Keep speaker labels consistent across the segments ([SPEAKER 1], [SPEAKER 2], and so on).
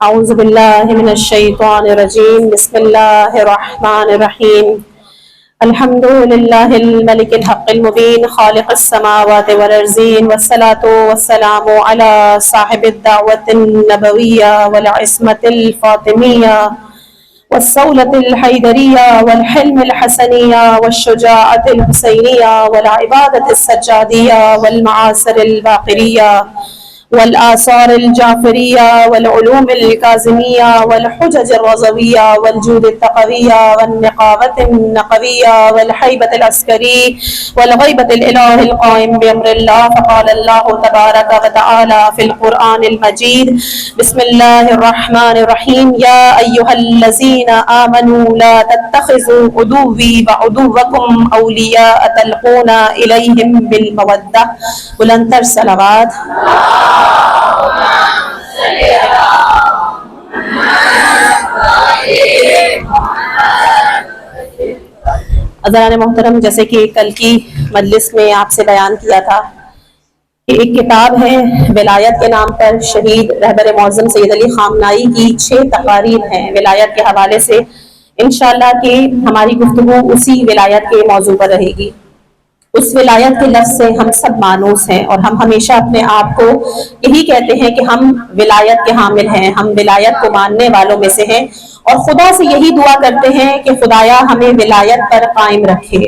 [SPEAKER 1] اعوذ باللہ من الشیطان الرجیم بسم اللہ الرحمن الرحیم الحمد للہ الملک الحق المبین خالق السماوات والارضین والصلاة والسلام علی صاحب الدعوت النبویہ والعصمت الفاطمیہ والصولة الحیدریہ والحلم الحسنیہ والشجاعت الحسینیہ والعبادت السجادیہ والمعاصر الباقریہ والآثار الجعفریہ والعلوم الکاظمیہ والحجج الرضویہ والجود التقویہ والنقابت النقویہ والحیبت العسکری والغیبت الالہ القائم بامر اللہ فقال اللہ تبارک وتعالی فی القرآن المجید بسم اللہ الرحمن الرحیم یا ایہا الذین آمنوا لا تتخذوا عدوی وعدوکم اولیاء تلقون الیہم بالمودہ. بلندتر صلوات. حضران محترم، جیسے کہ کل کی مجلس میں آپ سے بیان کیا تھا کہ ایک کتاب ہے ولایت کے نام پر، شہید رہبر معظم سید علی خامنائی کی 6 تقاریر ہیں ولایت کے حوالے سے. انشاءاللہ کہ ہماری گفتگو اسی ولایت کے موضوع پر رہے گی. اس ولایت کے لفظ سے ہم سب مانوس ہیں اور ہم ہمیشہ اپنے آپ کو یہی کہتے ہیں کہ ہم ولایت کے حامل ہیں، ہم ولایت کو ماننے والوں میں سے ہیں اور خدا سے یہی دعا کرتے ہیں کہ خدایا ہمیں ولایت پر قائم رکھے،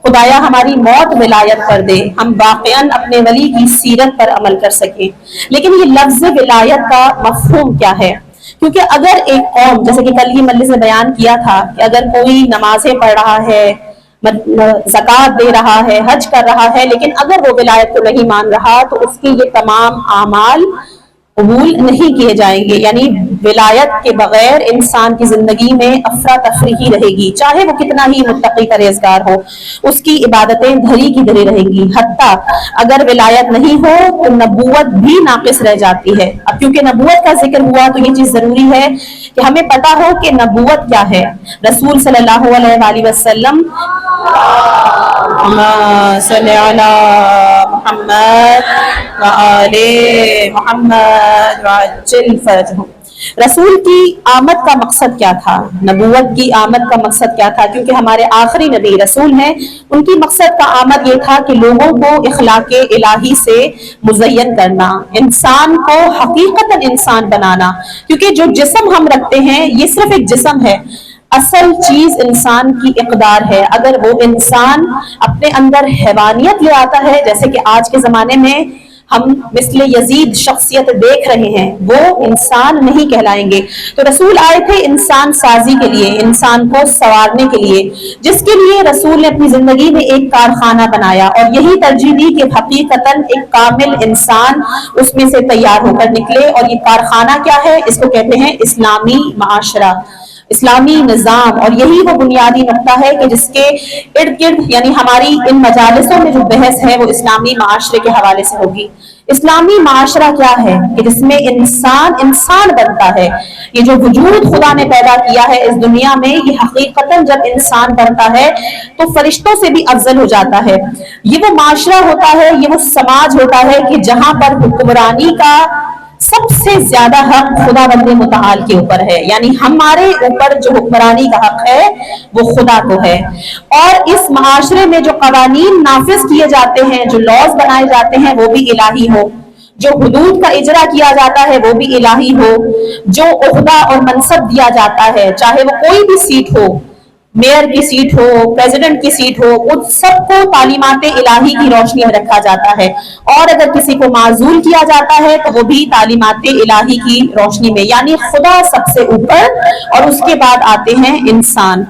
[SPEAKER 1] خدایا ہماری موت ولایت پر دے، ہم واقعاً اپنے ولی کی سیرت پر عمل کر سکیں. لیکن یہ لفظ ولایت کا مفہوم کیا ہے؟ کیونکہ اگر ایک قوم، جیسے کہ کل کی مجلس میں بیان کیا تھا کہ اگر کوئی نمازیں پڑھ رہا ہے، زکوٰۃ دے رہا ہے، حج کر رہا ہے، لیکن اگر وہ ولایت کو نہیں مان رہا تو اس کے یہ تمام اعمال قبول نہیں کیے جائیں گے. یعنی ولایت کے بغیر انسان کی زندگی میں افراتفری ہی رہے گی، چاہے وہ کتنا ہی متقی پرہیزگار ہو، اس کی عبادتیں دھری کی دھری رہیں گی. حتیٰ اگر ولایت نہیں ہو تو نبوت بھی ناقص رہ جاتی ہے. اب کیونکہ نبوت کا ذکر ہوا تو یہ چیز ضروری ہے کہ ہمیں پتہ ہو کہ نبوت کیا ہے. رسول صلی اللہ علیہ وآلہ وسلم صلی علی محمد وآل محمد وعجل فرجہم. رسول کی آمد کا مقصد کیا تھا؟ نبوت کی آمد کا مقصد کیا تھا؟ کیونکہ ہمارے آخری نبی رسول ہیں، ان کی مقصد کا آمد یہ تھا کہ لوگوں کو اخلاق الہی سے مزین کرنا، انسان کو حقیقتاً انسان بنانا. کیونکہ جو جسم ہم رکھتے ہیں یہ صرف ایک جسم ہے، اصل چیز انسان کی اقدار ہے. اگر وہ انسان اپنے اندر حیوانیت لے آتا ہے، جیسے کہ آج کے زمانے میں ہم مثل یزید شخصیت دیکھ رہے ہیں، وہ انسان نہیں کہلائیں گے. تو رسول آئے تھے انسان سازی کے لیے، انسان کو سنوارنے کے لیے، جس کے لیے رسول نے اپنی زندگی میں ایک کارخانہ بنایا اور یہی ترجیح دی کہ حقیقتاً ایک کامل انسان اس میں سے تیار ہو کر نکلے. اور یہ کارخانہ کیا ہے؟ اس کو کہتے ہیں اسلامی معاشرہ، اسلامی نظام. اور یہی وہ بنیادی نقطہ ہے کہ جس کے ارد گرد یعنی ہماری ان مجالسوں میں جو بحث ہے وہ اسلامی معاشرے کے حوالے سے ہوگی. اسلامی معاشرہ کیا ہے؟ کہ جس میں انسان بنتا ہے. یہ جو وجود خدا نے پیدا کیا ہے اس دنیا میں، یہ حقیقتاً جب انسان بنتا ہے تو فرشتوں سے بھی افضل ہو جاتا ہے. یہ وہ معاشرہ ہوتا ہے، یہ وہ سماج ہوتا ہے کہ جہاں پر حکمرانی کا سب سے زیادہ حق خدا بند متعال کے اوپر ہے. یعنی ہمارے اوپر جو حکمرانی کا حق ہے وہ خدا کو ہے. اور اس معاشرے میں جو قوانین نافذ کیے جاتے ہیں، جو لاز بنائے جاتے ہیں، وہ بھی الہی ہو. جو حدود کا اجرا کیا جاتا ہے وہ بھی الہی ہو. جو عہدہ اور منصب دیا جاتا ہے، چاہے وہ کوئی بھی سیٹ ہو، میئر کی سیٹ ہو، پریزیڈنٹ کی سیٹ ہو، ان سب کو تعلیمات الہی کی روشنی میں رکھا جاتا ہے. اور اگر کسی کو معزول کیا جاتا ہے تو وہ بھی تعلیمات الہی کی روشنی میں. یعنی خدا سب سے اوپر اور اس کے بعد آتے ہیں انسان.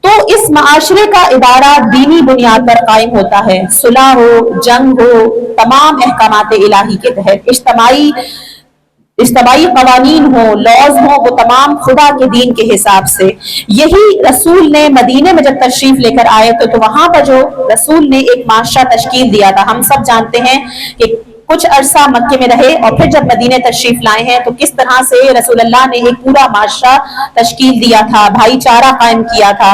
[SPEAKER 1] تو اس معاشرے کا ادارہ دینی بنیاد پر قائم ہوتا ہے. صلح ہو، جنگ ہو، تمام احکامات الہی کے تحت اجتماعی قوانین ہوں، لاز ہوں، وہ تمام خدا کے دین کے حساب سے. یہی رسول نے مدینے میں جب تشریف لے کر آئے تو وہاں پر جو رسول نے ایک معاشرہ تشکیل دیا تھا. ہم سب جانتے ہیں کہ کچھ عرصہ مکے میں رہے اور پھر جب مدینے تشریف لائے ہیں تو کس طرح سے رسول اللہ نے ایک پورا معاشرہ تشکیل دیا تھا، بھائی چارہ قائم کیا تھا.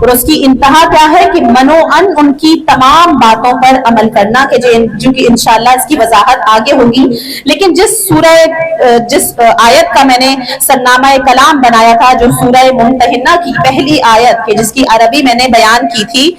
[SPEAKER 1] اور اس کی انتہا کیا ہے کہ منو ان ان کی تمام باتوں پر عمل کرنا، کہ جو کہ انشاءاللہ اس کی وضاحت آگے ہوگی. لیکن جس آیت کا میں نے سرنامہ کلام بنایا تھا، جو سورہ ممتحنہ کی پہلی آیت کہ جس کی عربی میں نے بیان کی تھی،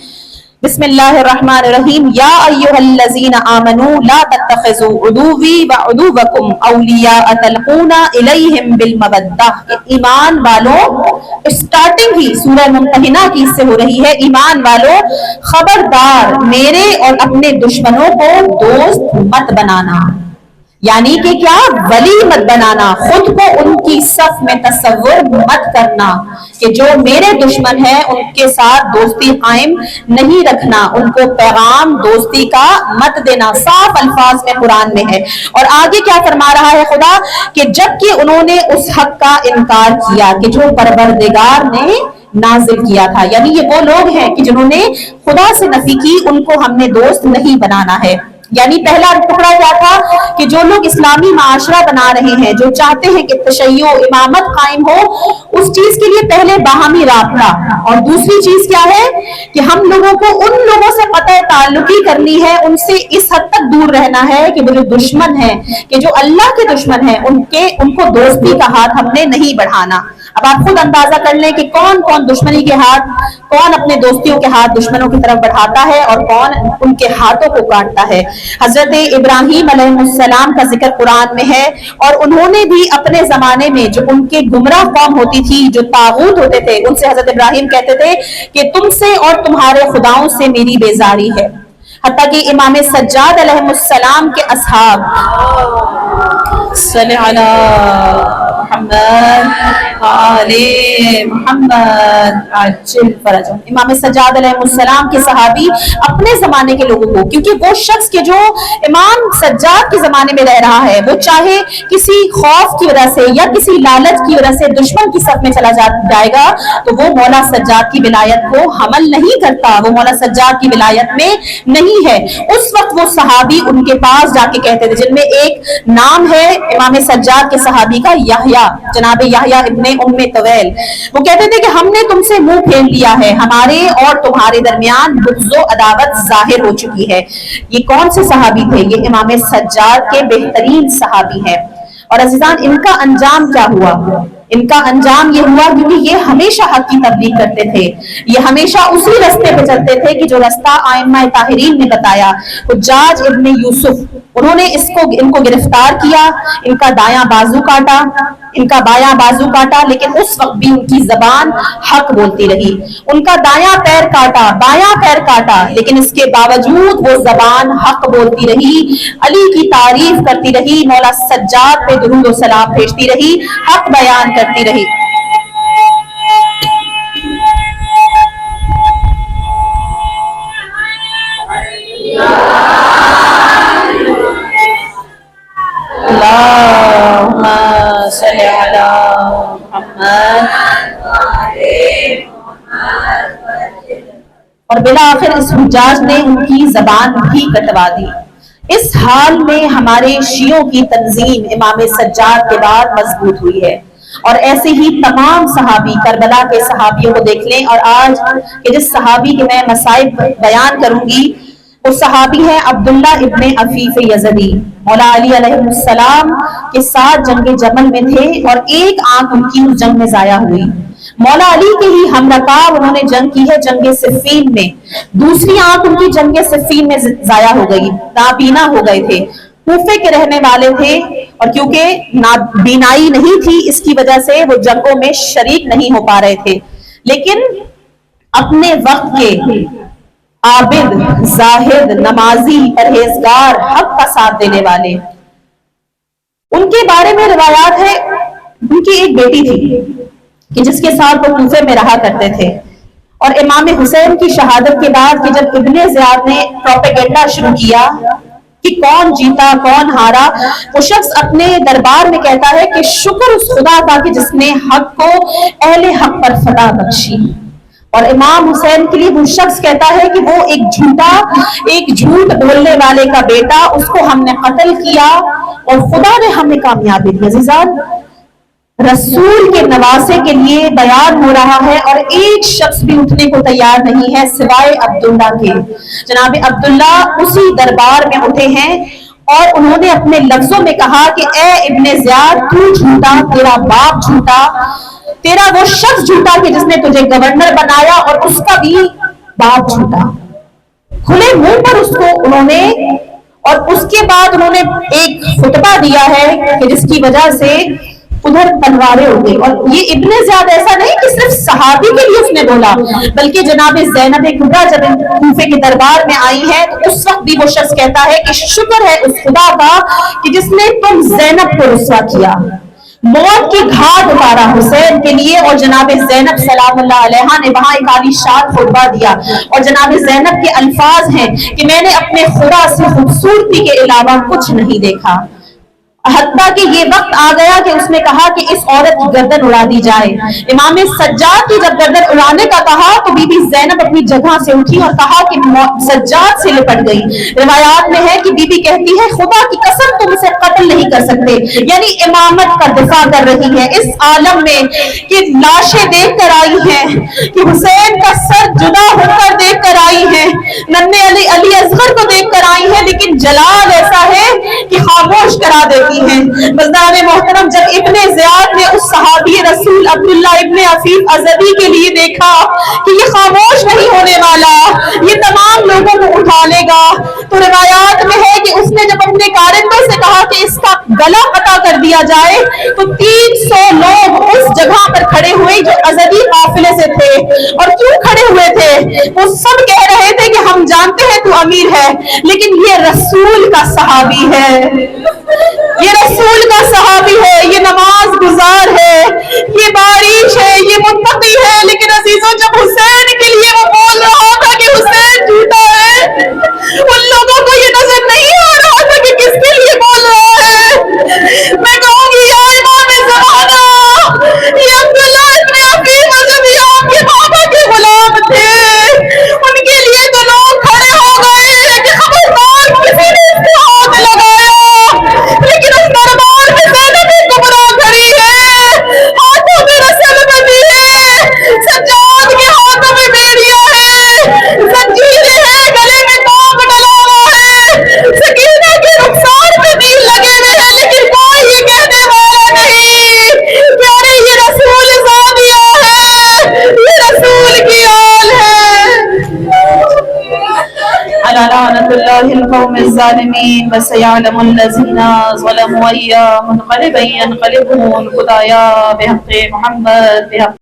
[SPEAKER 1] بسم اللہ الرحمن الرحیم، یا ایھا الذین آمنوا لا تتخذوا عدوی وعدوکم اولیاء تلقون الیہم بالمودہ. ایمان والوں، اسٹارٹنگ ہی سورہ ممتحنہ کی اس سے ہو رہی ہے، ایمان والوں خبردار میرے اور اپنے دشمنوں کو دوست مت بنانا. یعنی کہ کیا؟ ولی مت بنانا، خود کو ان کی صف میں تصور مت کرنا کہ جو میرے دشمن ہیں ان کے ساتھ دوستی قائم نہیں رکھنا، ان کو پیغام دوستی کا مت دینا. صاف الفاظ میں قرآن میں ہے. اور آگے کیا فرما رہا ہے خدا کہ جب کہ انہوں نے اس حق کا انکار کیا کہ جو پروردگار نے نازل کیا تھا. یعنی یہ وہ لوگ ہیں کہ جنہوں نے خدا سے نفی کی، ان کو ہم نے دوست نہیں بنانا ہے. یعنی پہلا ٹکڑا کیا تھا کہ جو لوگ اسلامی معاشرہ بنا رہے ہیں، جو چاہتے ہیں کہ تشیع امامت قائم ہو، اس چیز کے لیے پہلے باہمی رابطہ. اور دوسری چیز کیا ہے کہ ہم لوگوں کو ان لوگوں سے قطع تعلقی کرنی ہے، ان سے اس حد تک دور رہنا ہے کہ وہ جو دشمن ہیں، کہ جو اللہ کے دشمن ہیں، ان کو دوستی کا ہاتھ ہم نے نہیں بڑھانا. اب آپ خود اندازہ کر لیں کہ کون کون دشمنی کے ہاتھ، کون اپنے دوستیوں کے ہاتھ دشمنوں کی طرف بڑھاتا ہے اور کون ان کے ہاتھوں کو کاٹتا ہے. حضرت ابراہیم علیہ السلام کا ذکر قرآن میں ہے، اور انہوں نے بھی اپنے زمانے میں جو ان کے گمراہ قوم ہوتی تھی، جو طاغوت ہوتے تھے، ان سے حضرت ابراہیم کہتے تھے کہ تم سے اور تمہارے خداؤں سے میری بیزاری ہے. حتیٰ کہ امام سجاد علیہ السلام کے اصحاب، صلی علی محمد آل محمد عجل فرجہ، امام سجاد علیہ السلام کے صحابی اپنے زمانے کے لوگوں کو، کیونکہ وہ شخص کے جو امام سجاد کے زمانے میں رہ رہا ہے، وہ چاہے کسی خوف کی وجہ سے یا کسی لالچ کی وجہ سے دشمن کی صف میں چلا جائے گا، تو وہ مولا سجاد کی ولایت کو حمل نہیں کرتا، وہ مولا سجاد کی ولایت میں نہیں ہے. اس وقت وہ صحابی ان کے پاس جا کے کہتے تھے، جن میں ایک نام ہے امام سجاد کے صحابی کا یحییٰ، جناب یحییٰ ابن ام طویل. وہ کہتے تھے کہ ہم نے تم سے منہ پھیر لیا ہے، ہمارے اور تمہارے درمیان بغض و عداوت ظاہر ہو چکی ہے. یہ کون سے صحابی تھے؟ یہ امام سجاد کے بہترین صحابی ہیں. اور عزیزان، ان کا انجام کیا ہوا؟ ان کا انجام یہ ہوا کیونکہ یہ ہمیشہ حق کی تبلیغ کرتے تھے، یہ ہمیشہ اسی رستے پہ چلتے تھے کہ جو رستہ ائمہ طاہرین نے بتایا. حجاج ابن یوسف، انہوں نے ان کو گرفتار کیا، ان کا دایاں بازو کاٹا، ان کا بایاں بازو کاٹا، لیکن اس وقت بھی ان کی زبان حق بولتی رہی. ان کا دایاں پیر کاٹا، بایاں پیر کاٹا، لیکن اس کے باوجود وہ زبان حق بولتی رہی، علی کی تعریف کرتی رہی، مولا سجاد پہ درود و سلام بھیجتی رہی، حق بیان کرتی رہی. اللہم صلی علی محمد. اور بالآخر اس حجاج نے ان کی زبان بھی کٹوا دی. اس حال میں ہمارے شیعوں کی تنظیم امام سجاد کے بعد مضبوط ہوئی ہے. اور ایسے ہی تمام صحابی، کربلا کے صحابیوں کو دیکھ لیں. اور آج کہ جس صحابی کے میں مصائب بیان کروں گی، وہ صحابی ہے عبداللہ ابن عفیف یزدی. مولا علی علیہ السلام کے ساتھ جنگ جمل میں تھے اور ایک آنکھ ان کی اس جنگ میں ضائع ہوئی. مولا علی کے ہی ہم رکاب انہوں نے جنگ کی ہے جنگ صفین میں. دوسری آنکھ ان کی جنگ صفین میں ضائع ہو گئی، نابینا ہو گئے تھے. کوفے کے رہنے والے تھے اور کیونکہ نابینائی نہیں تھی، اس کی وجہ سے وہ جنگوں میں شریک نہیں ہو پا رہے تھے. لیکن اپنے وقت کے عابد، زاہد، نمازی، پرہیزگار، حق کا ساتھ دینے والے، ان کے بارے میں روایات ہے. ان کی ایک بیٹی تھی کہ جس کے ساتھ وہ کوفے میں رہا کرتے تھے. اور امام حسین کی شہادت کے بعد کہ جب ابن زیاد نے پروپیگنڈا شروع کیا کہ کون جیتا کون ہارا، وہ شخص اپنے دربار میں کہتا ہے کہ شکر اس خدا کا کہ جس نے حق کو اہل حق پر فتح بخشی. اور امام حسین کے لیے وہ شخص کہتا ہے کہ وہ ایک جھوٹ بولنے والے کا بیٹا، اس کو ہم نے قتل کیا اور خدا نے ہمیں کامیابی دی. عزیزان، رسول کے نواسے کے لیے بیان ہو رہا ہے اور ایک شخص بھی اٹھنے کو تیار نہیں ہے سوائے عبداللہ کے. جناب عبداللہ اسی دربار میں اٹھے ہیں اور انہوں نے اپنے لفظوں میں کہا کہ اے ابن زیاد تو جھوٹا، تیرا باپ جھوٹا، تیرا وہ شخص جھوٹا کہ جس نے تجھے گورنر بنایا، اور اس کا بھی باپ جھوٹا. کھلے منہ پر اس کو انہوں نے، اور اس کے بعد انہوں نے ایک خطبہ دیا ہے کہ جس کی وجہ سے ادھر تلواریں ہو گئی. اور یہ ابن زیاد ایسا نہیں کہ صرف صحابی کے لیے اس نے بولا، بلکہ جناب زینب کبریٰ جب کوفے کے دربار میں آئی ہے تو اس وقت بھی وہ شخص کہتا ہے کہ شکر ہے اس خدا کا کہ جس نے تم زینب کو رسوا کیا، موت کی گھاٹ اتارا حسین کے لیے. اور جناب زینب سلام اللہ علیہا نے وہاں ایک عالی شان خطبہ دیا، اور جناب زینب کے الفاظ ہیں کہ میں نے اپنے خدا سے خوبصورتی کے علاوہ کچھ نہیں دیکھا، حتیٰ کہ یہ وقت آ گیا کہ اس نے کہا کہ اس عورت کی گردن اڑا دی جائے. امام سجاد کی جب گردن اڑانے کا کہا تو بی بی زینب اپنی جگہ سے اٹھی اور کہا کہ سجاد سے لپٹ گئی. روایات میں ہے کہ بی بی کہتی ہے خدا کی قسم تم اسے قتل نہیں کر سکتے، یعنی امامت کا دفاع کر رہی ہے اس عالم میں کہ لاشیں دیکھ کر آئی ہیں، کہ حسین کا سر جدا ہو کر دیکھ کر آئی ہیں، ننھے علی اصغر کو دیکھ کر آئی ہیں، لیکن جلال ایسا ہے کہ خاموش کرا دیتی ہیں. مزدار محترم، جب ابن زیاد نے اس صحابی رسول عبداللہ ابن عفیف ازدی کے لیے دیکھا کہ یہ خاموش نہیں ہونے والا، یہ تمام لوگوں کو اٹھا لے گا، تو روایات میں ہے کہ اس نے جب اپنے کارندوں سے کہا کہ اس کا گلا قطع کر دیا جائے تو 300 لوگ اس جگہ پر کھڑے ہوئے جو ازدی قافلے سے تھے. اور کیوں کھڑے ہوئے تھے؟ وہ سب کہہ رہے تھے کہ ہم جانتے ہیں تو امیر ہے، لیکن یہ رسول کا صحابی ہے، یہ رسول کا صحابی ہے، یہ نماز گزار ہے، یہ بارش ہے، یہ متقی ہے. لیکن عزیزوں جب حسین کے لیے وہ بول رہا تھا کہ حسین جھوٹا ہے، ان لوگوں کو یہ نظر نہیں آ رہا تھا کہ کس کے لیے بول رہا ہے. میں کہوں گی یا امام زمانہ، یہ عبداللہ ابن عفیف ازدی آپ کے بابا کے غلام تھے، ان کے لیے تو لوگ کھڑے ہو گئے کہ خبردار کسی نے اس کو ہاتھ لگایا، لیکن اس دربار میں زینب کبریٰ کھڑی ہے، ہاتھوں میں رسل بندی ہے، سجاد کے ہاتھوں میں بیڑیاں ہے، زنجیریں ہیں، گلے میں کانپ ڈلا ہوا ہے، سکینہ کے رخسار پہ تیر لگے ہوئے ہیں، لیکن کوئی یہ کہنے والا نہیں کہ ارے یہ رسول زادیہ ہے، یہ رسول کی آل ہے. الا لعنت اللہ القوم الظالمین وسيعلم الذين ظلموا أي منقلب ينقلبون. خدایا بحق محمد، بحق